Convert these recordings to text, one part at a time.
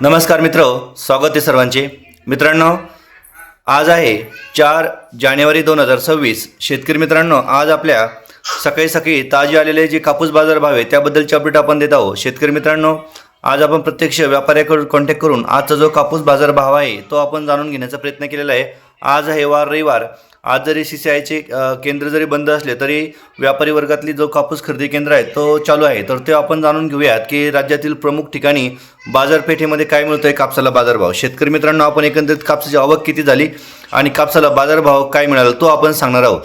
नमस्कार मित्र, स्वागत आहे सर्वांचे। मित्रांनो, आज आहे 4 जानेवारी 2026। शेतकरी मित्रांनो, आज आपल्या सकाळी सकाळी ताजे आलेले जे कापूस बाजार भाव आहे त्याबद्दलची अपडेट आपण देत आहोत। शेतकरी मित्रांनो, आज आपण प्रत्यक्ष व्यापाऱ्याकडून कॉन्टॅक्ट करून आजचा जो कापूस बाजार भाव आहे तो आपण जाणून घेण्याचा प्रयत्न केलेला आहे। आज आहे वार रविवार। आज जरी CCIचे केंद्र जरी बंद असले तरी व्यापारी वर्गातली जो कापूस खरेदी केंद्र आहे तो चालू आहे। तर ते आपण जाणून घेऊयात की राज्यातील प्रमुख ठिकाणी बाजारपेठेमध्ये काय मिळतोय कापसाला बाजारभाव। शेतकरी मित्रांनो, आपण एकंदरीत कापसाची आवक किती झाली आणि कापसाला बाजारभाव काय मिळाला तो आपण सांगणार आहोत।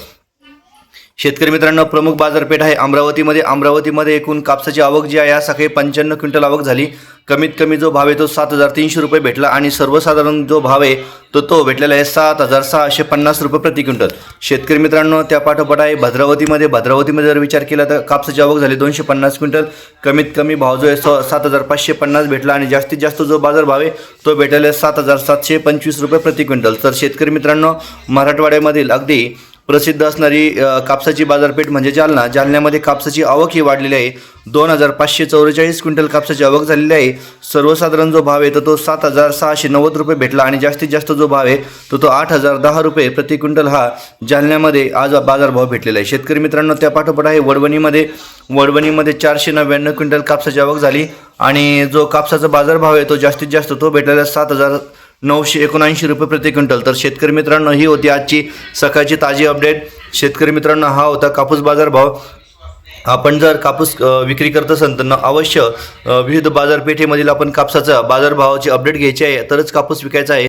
शेतकरी मित्रांनो, प्रमुख बाजारपेठ आहे अमरावतीमध्ये एकूण कापसाची आवक जी आहे या सकाळी 95 क्विंटल आवक झाली। कमीत कमी जो भाव आहे तो 7300 रुपये भेटला आणि सर्वसाधारण जो भाव आहे तो भेटलेला आहे 7650 रुपये प्रति क्विंटल। शेतकरी मित्रांनो, त्या पाठोपाठ आहे भद्रावतीमध्ये जर विचार केला तर कापसाची आवक झाली 250 क्विंटल। कमीत कमी भाव जो आहे 7550 भेटला आणि जास्तीत जास्त जो बाजार भाव आहे तो भेटलेला आहे 7725 रुपये प्रति क्विंटल। तर शेतकरी मित्रांनो, मराठवाड्यामधील अगदी प्रसिद्ध असणारी कापसाची बाजारपेठ म्हणजे जालन्यामध्ये कापसाची आवक ही वाढलेली आहे। 2544 क्विंटल कापसाची आवक झालेली आहे। सर्वसाधारण जो भाव आहे तो 7690 रुपये भेटला आणि जास्तीत जास्त जो भाव आहे तो 8010 रुपये प्रति क्विंटल हा जालन्यामध्ये आज बाजारभाव भेटलेला आहे। शेतकरी मित्रांनो, त्या पाठोपाठ आहे वडवणीमध्ये 499 क्विंटल कापसाची आवक झाली आणि जो कापसाचा बाजारभाव आहे तो जास्तीत जास्त तो भेटलेला 7979 रुपये प्रति क्विंटल। तर शेतकरी मित्रांनो, ही होती आजची सकाळची ताजी अपडेट। शेतकरी मित्रांनो, हा होता कापूस बाजारभाव। आपण जर कापूस विक्री करत असाल तर अवश्य विविध बाजारपेठेमधील आपण कापसाचा बाजारभावाची अपडेट घ्यायची आहे, तरच कापूस विकायचा आहे।